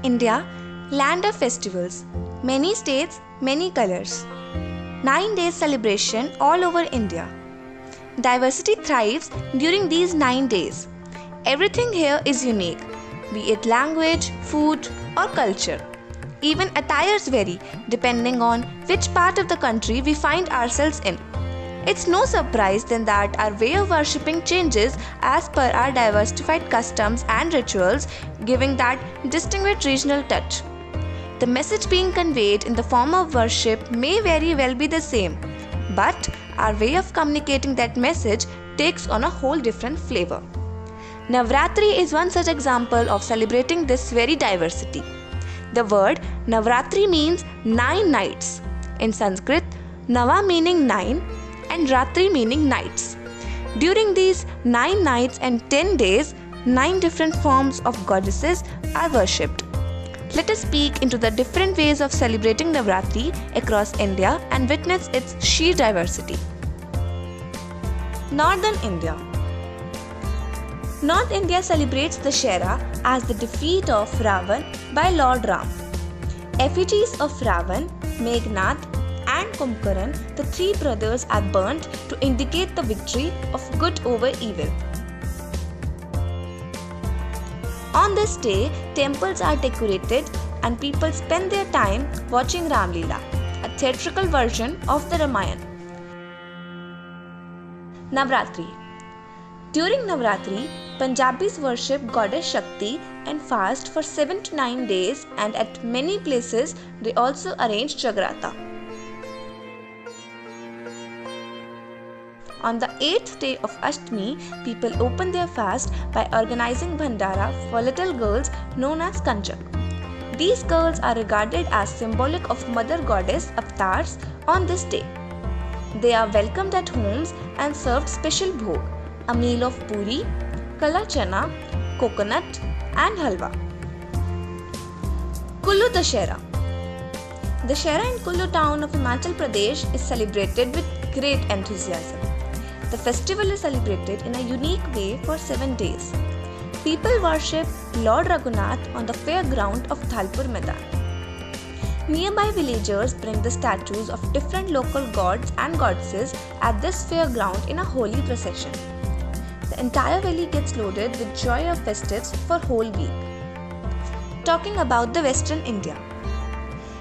India, land of festivals, many states, many colors. 9 days celebration all over India. Diversity thrives during these 9 days. Everything here is unique, be it language, food, or culture. Even attires vary depending on which part of the country we find ourselves in. It's no surprise then that our way of worshipping changes as per our diversified customs and rituals, giving that distinct regional touch. The message being conveyed in the form of worship may very well be the same, but our way of communicating that message takes on a whole different flavor. Navratri is one such example of celebrating this very diversity. The word Navratri means 9 nights. In Sanskrit, Nava meaning 9 and Ratri meaning nights. During these 9 nights and 10 days, 9 different forms of goddesses are worshipped. Let us peek into the different ways of celebrating Navratri across India and witness its sheer diversity. Northern India. North India celebrates Dussehra as the defeat of Ravan by Lord Ram. Effigies of Ravan, Meghnad, and Kumbhakarna, the 3 brothers, are burnt to indicate the victory of good over evil. On this day, temples are decorated and people spend their time watching Ram Leela, a theatrical version of the Ramayana. Navratri. During Navratri, Punjabis worship goddess Shakti and fast for 7 to 9 days, and at many places they also arrange Jagrata. On the 8th day of Ashtami, people open their fast by organizing Bhandara for little girls known as Kanjak. These girls are regarded as symbolic of Mother Goddess avatars on this day. They are welcomed at homes and served special bhog, a meal of puri, kala chana, coconut and halwa. Kullu Dussehra. Dussehra in Kullu town of Himachal Pradesh is celebrated with great enthusiasm. The festival is celebrated in a unique way for 7 days. People worship Lord Raghunath on the fairground of Dhalpur Maidan. Nearby villagers bring the statues of different local gods and goddesses at this fairground in a holy procession. The entire valley gets loaded with joy of festives for whole week. Talking about the Western India.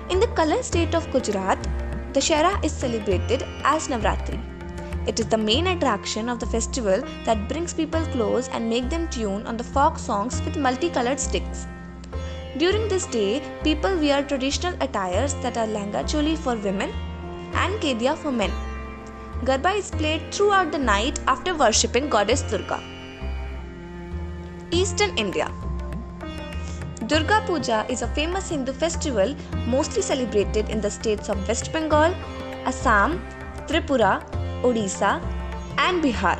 In the color state of Gujarat, Dussehra is celebrated as Navratri. It is the main attraction of the festival that brings people close and make them tune on the folk songs with multicolored sticks. During this day, people wear traditional attires that are Lehenga Choli for women and Kedia for men. Garba is played throughout the night after worshipping goddess Durga. Eastern India. Durga Puja is a famous Hindu festival mostly celebrated in the states of West Bengal, Assam, Tripura, Odisha and Bihar.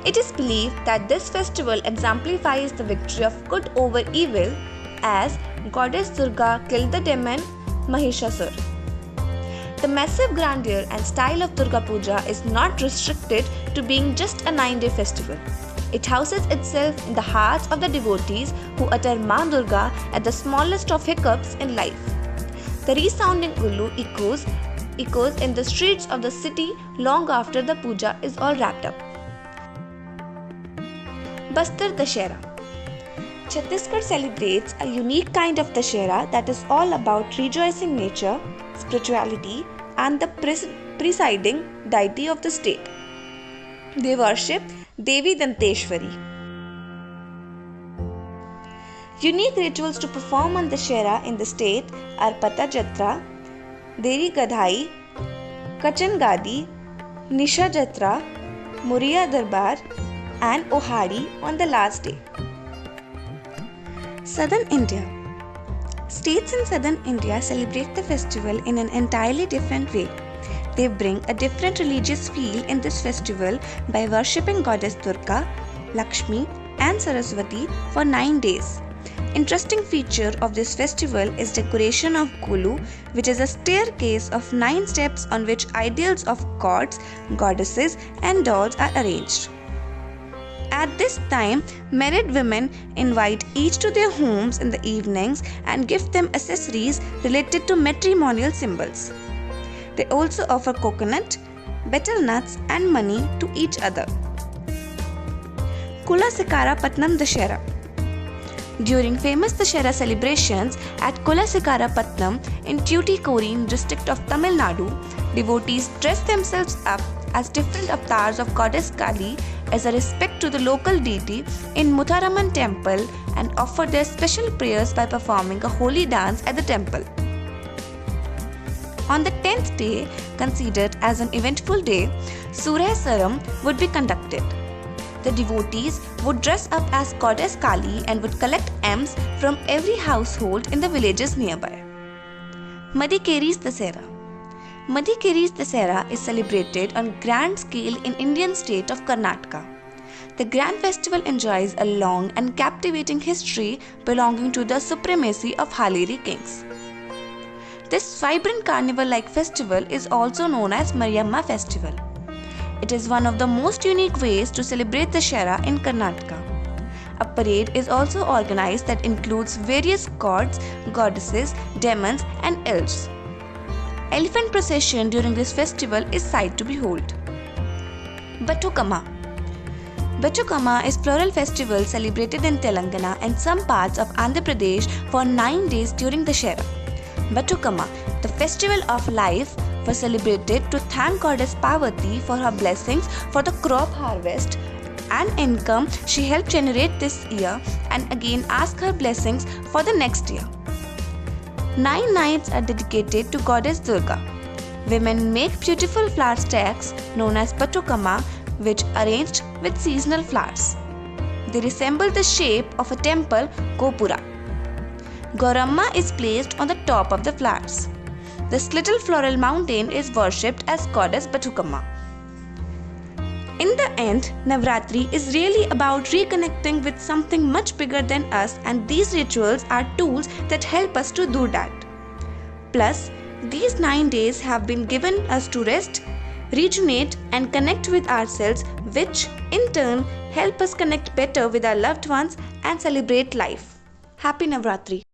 It is believed that this festival exemplifies the victory of good over evil as goddess Durga killed the demon Mahishasur. The massive grandeur and style of Durga Puja is not restricted to being just a 9-day festival. It houses itself in the hearts of the devotees who utter Ma Durga at the smallest of hiccups in life. The resounding Ullu echoes in the streets of the city long after the puja is all wrapped up. Bastar Dussehra. Chhattisgarh celebrates a unique kind of Dussehra that is all about rejoicing nature, spirituality and the presiding deity of the state. They worship Devi Danteshwari. Unique rituals to perform on Dussehra in the state are Pata Jatra, Deri Gadhai, Kachan Gadi, Nisha Jatra, Muriya Darbar and Ohadi on the last day. Southern India. States in Southern India celebrate the festival in an entirely different way. They bring a different religious feel in this festival by worshipping goddess Durga, Lakshmi and Saraswati for 9 days. Interesting feature of this festival is decoration of Golu, which is a staircase of 9 steps on which ideals of gods, goddesses and dolls are arranged. At this time, married women invite each to their homes in the evenings and give them accessories related to matrimonial symbols. They also offer coconut, betel nuts and money to each other. Kulasekarapatnam Dussehra. During famous Dussehra celebrations at Kulasekarapatnam in Tuticorin district of Tamil Nadu, devotees dress themselves up as different avatars of goddess Kali as a respect to the local deity in Mutharaman temple and offer their special prayers by performing a holy dance at the temple. On the 10th day, considered as an eventful day, Surya Saram would be conducted. The devotees would dress up as goddess Kali and would collect alms from every household in the villages nearby. Madikeri's Dussehra. Madikeri's Dussehra is celebrated on grand scale in Indian state of Karnataka. The grand festival enjoys a long and captivating history belonging to the supremacy of Haleri kings. This vibrant carnival-like festival is also known as Mariamma festival. It is one of the most unique ways to celebrate Dussehra in Karnataka. A parade is also organized that includes various gods, goddesses, demons and elves. Elephant procession during this festival is sight to behold. Batukama. Batukama is floral festival celebrated in Telangana and some parts of Andhra Pradesh for 9 days during Dussehra. Batukama, the festival of life, was celebrated to thank goddess Parvati for her blessings for the crop harvest and income she helped generate this year and again ask her blessings for the next year. 9 nights are dedicated to goddess Durga. Women make beautiful flower stacks known as Batukama, which are arranged with seasonal flowers. They resemble the shape of a temple Gopura. Gauramma is placed on the top of the flowers. This little floral mountain is worshipped as goddess Batukama. In the end, Navratri is really about reconnecting with something much bigger than us, and these rituals are tools that help us to do that. Plus, these 9 days have been given us to rest, rejuvenate and connect with ourselves, which in turn help us connect better with our loved ones and celebrate life. Happy Navratri!